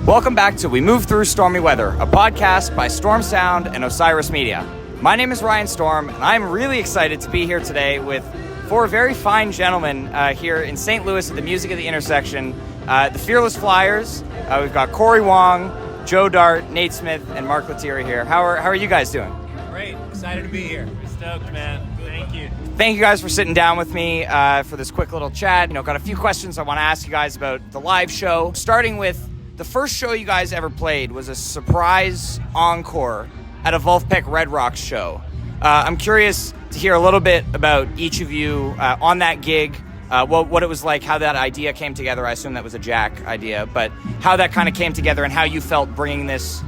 Welcome back to We Move Through Stormy Weather, a podcast by Storm Sound and Osiris Media. My name is Ryan Storm, and I'm really excited to be here today with four very fine gentlemen here in St. Louis at the Music of the Intersection. The Fearless Flyers. We've got Cory Wong, Joe Dart, Nate Smith, and Mark Lettieri here. How are you guys doing? Great. Excited to be here. We're stoked, man. Thank you. Thank you guys for sitting down with me for this quick little chat. Got a few questions I want to ask you guys about the live show. Starting with the first show you guys ever played was a surprise encore at a Vulfpeck Red Rocks show. I'm curious to hear a little bit about each of you on that gig, what it was like, how that idea came together. I assume that was a Jack idea, but how that kind of came together and how you felt bringing this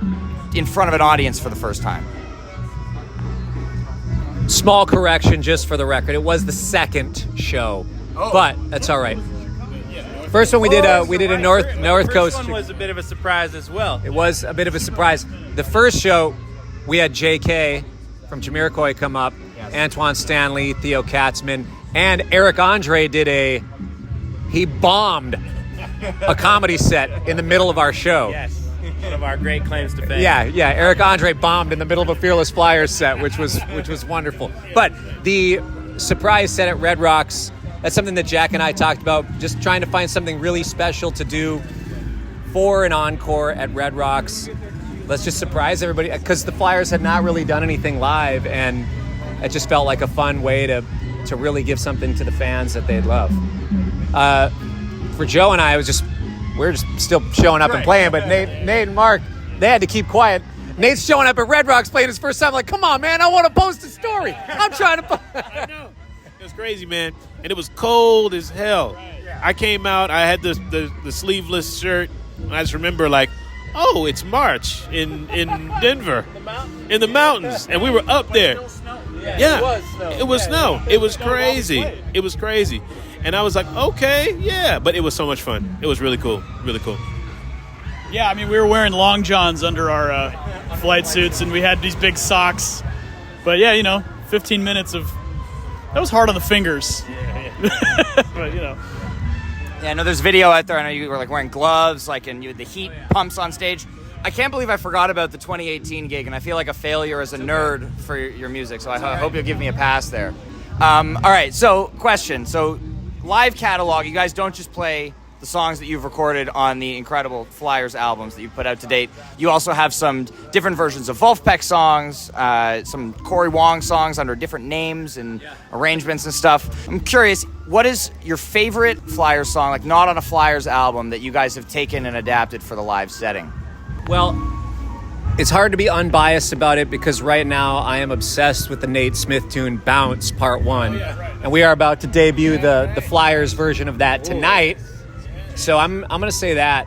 in front of an audience for the first time. Small correction, just for the record. It was the second show, but that's all right. First one we did a North Coast. First one was a bit of a surprise as well. It was a bit of a surprise. The first show, we had J.K. from Jamiroquai come up, Antoine Stanley, Theo Katzman, and Eric Andre he bombed a comedy set in the middle of our show. Yes, one of our great claims to fame. Yeah. Eric Andre bombed in the middle of a Fearless Flyers set, which was wonderful. But the surprise set at Red Rocks, that's something that Jack and I talked about, just trying to find something really special to do for an encore at Red Rocks. Let's just surprise everybody, because the Flyers had not really done anything live, and it just felt like a fun way to really give something to the fans that they'd love. For Joe and I, we're just still showing up and playing, but Nate and Mark, they had to keep quiet. Nate's showing up at Red Rocks playing his first time, like, come on, man, I want to post a story. I'm trying to I know. It was crazy, man. And it was cold as hell. I came out, I had the sleeveless shirt, and I just remember, like, oh, it's March in Denver. In the mountains. And we were up there. Yeah. It was snow. It was crazy. It was crazy. And I was like, okay, yeah. But it was so much fun. It was really cool. Really cool. Yeah, I mean, we were wearing long johns under our flight suits, and we had these big socks. But, yeah, 15 minutes of... That was hard on the fingers. Yeah. But, Yeah, I know there's video out there. I know you were, wearing gloves, and you had the heat pumps on stage. I can't believe I forgot about the 2018 gig, and I feel like a failure as a nerd for your music, so I hope you'll give me a pass there. All right, so question. So live catalog, you guys don't just play the songs that you've recorded on the incredible Flyers albums that you've put out to date. You also have some different versions of Vulfpeck songs, some Cory Wong songs under different names and arrangements and stuff. I'm curious, what is your favorite Flyers song, not on a Flyers album, that you guys have taken and adapted for the live setting? Well, it's hard to be unbiased about it, because right now I am obsessed with the Nate Smith tune Bounce Part 1. And we are about to debut the Flyers version of that tonight. So I'm going to say that.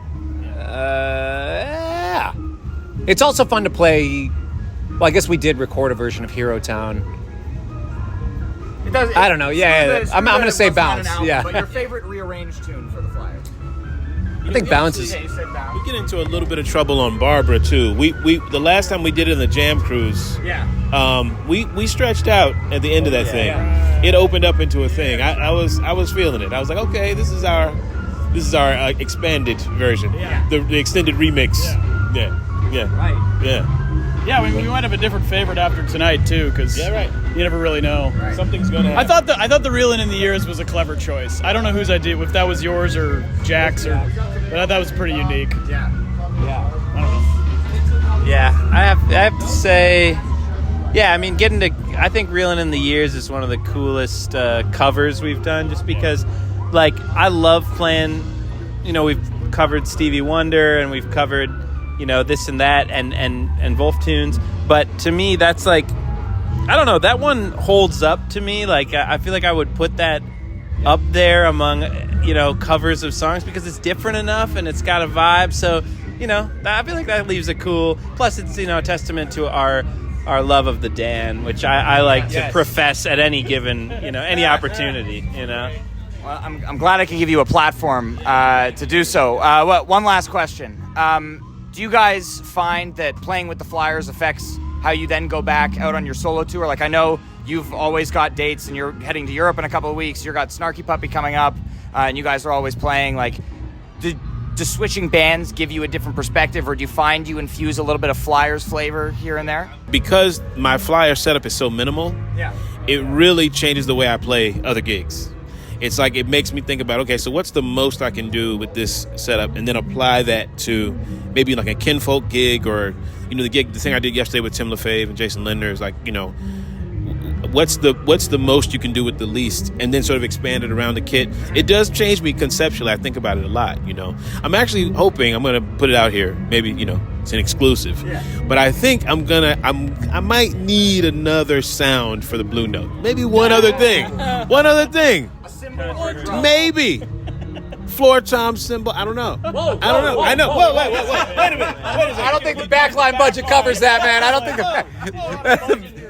Yeah. It's also fun to play. Well, I guess we did record a version of Hero Town. I don't know. Yeah. I'm going to say Bounce. Yeah. But your favorite rearranged tune for the Flyers? I think Bounce is... Yeah, you said Bounce. We get into a little bit of trouble on Barbara, too. We the last time we did it in the Jam Cruise, we stretched out at the end of that thing. Yeah. It opened up into a thing. I was feeling it. I was like, okay, this is our expanded version, the extended remix. Yeah. Right. Yeah. Yeah, we might have a different favorite after tonight, too, because you never really know. Right. Something's going to happen. I thought the Reelin' in the Years was a clever choice. I don't know whose idea, if that was yours or Jack's, but I thought it was pretty unique. Yeah. I don't know. Yeah, I have to say, I think Reelin' in the Years is one of the coolest covers we've done, just because, I love playing, we've covered Stevie Wonder and we've covered, this and that and Wolf tunes. But to me, that's I don't know, that one holds up to me. I feel like I would put that up there among, covers of songs, because it's different enough and it's got a vibe. So, I feel like that leaves a cool, plus it's, a testament to our love of the Dan, which I like to profess at any given, any opportunity, Well, I'm glad I can give you a platform to do so. One last question. Do you guys find that playing with the Flyers affects how you then go back out on your solo tour? I know you've always got dates and you're heading to Europe in a couple of weeks. You've got Snarky Puppy coming up, and you guys are always playing. Do does switching bands give you a different perspective, or do you find you infuse a little bit of Flyers flavor here and there? Because my Flyer setup is so minimal, it really changes the way I play other gigs. It's like it makes me think about, okay, so what's the most I can do with this setup, and then apply that to maybe like a Kinfolk gig, or the thing I did yesterday with Tim LaFave and Jason Linder is like, what's the most you can do with the least, and then sort of expand it around the kit. It does change me conceptually. I think about it a lot. I'm actually hoping, I'm going to put it out here. Maybe it's an exclusive, but I think I might need another sound for the Blue Note. Maybe one other thing. Maybe. Floor tom cymbal. I don't know. I know. Whoa, wait a minute. I don't think the backline budget covers that, man. I don't think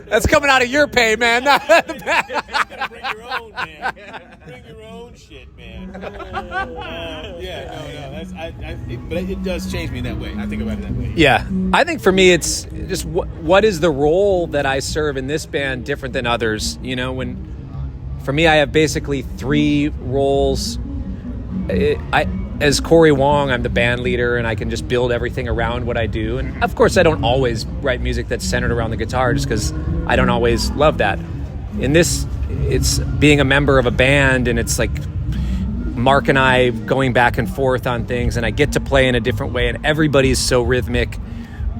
that's coming out of your pay, man. You gotta bring your own, man. Bring your own shit, man. But it does change me that way. I think about it that way. Yeah. I think for me, it's just what is the role that I serve in this band different than others? For me, I have basically 3 roles. As Cory Wong, I'm the band leader, and I can just build everything around what I do. And of course, I don't always write music that's centered around the guitar, just because I don't always love that. In this, it's being a member of a band, and it's like Mark and I going back and forth on things, and I get to play in a different way, and everybody's so rhythmic.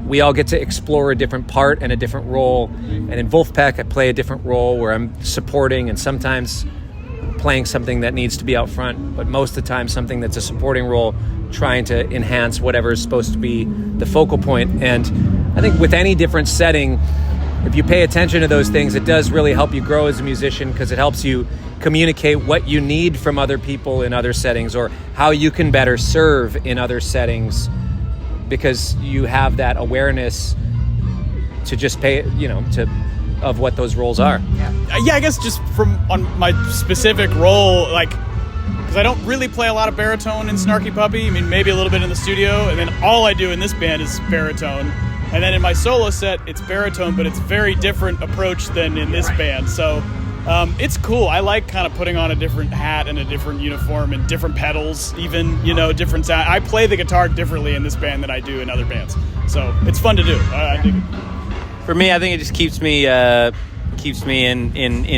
We all get to explore a different part and a different role. And in Vulfpeck, I play a different role where I'm supporting, and sometimes playing something that needs to be out front, but most of the time something that's a supporting role, trying to enhance whatever is supposed to be the focal point. And I think with any different setting, if you pay attention to those things, it does really help you grow as a musician, because it helps you communicate what you need from other people in other settings, or how you can better serve in other settings, because you have that awareness to just pay, of what those roles are. Yeah, I guess just on my specific role, because I don't really play a lot of baritone in Snarky Puppy. I mean, maybe a little bit in the studio, and then all I do in this band is baritone. And then in my solo set, it's baritone, but it's very different approach than in this band. So it's cool. I like kind of putting on a different hat and a different uniform and different pedals, even, different sound. I play the guitar differently in this band than I do in other bands. So it's fun to do. I dig it. For me, I think it just keeps me in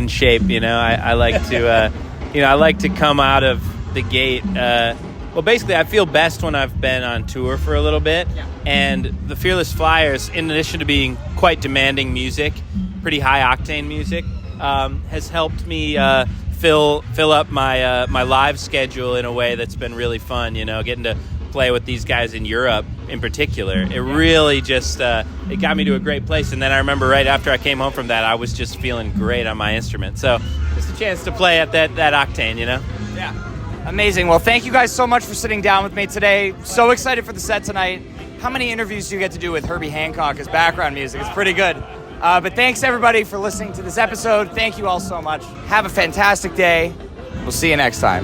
shape. I like to I like to come out of the gate. Well, basically, I feel best when I've been on tour for a little bit, and the Fearless Flyers, in addition to being quite demanding music, pretty high octane music, has helped me fill up my live schedule in a way that's been really fun. Getting to play with these guys in Europe in particular, it really just it got me to a great place. And then I remember right after I came home from that, I was just feeling great on my instrument. So just a chance to play at that octane, Yeah, amazing. Well, thank you guys so much for sitting down with me today. So excited for the set tonight. How many interviews do you get to do with Herbie Hancock as background music? It's pretty good. But thanks everybody for listening to this episode. Thank you all so much. Have a fantastic day. We'll see you next time.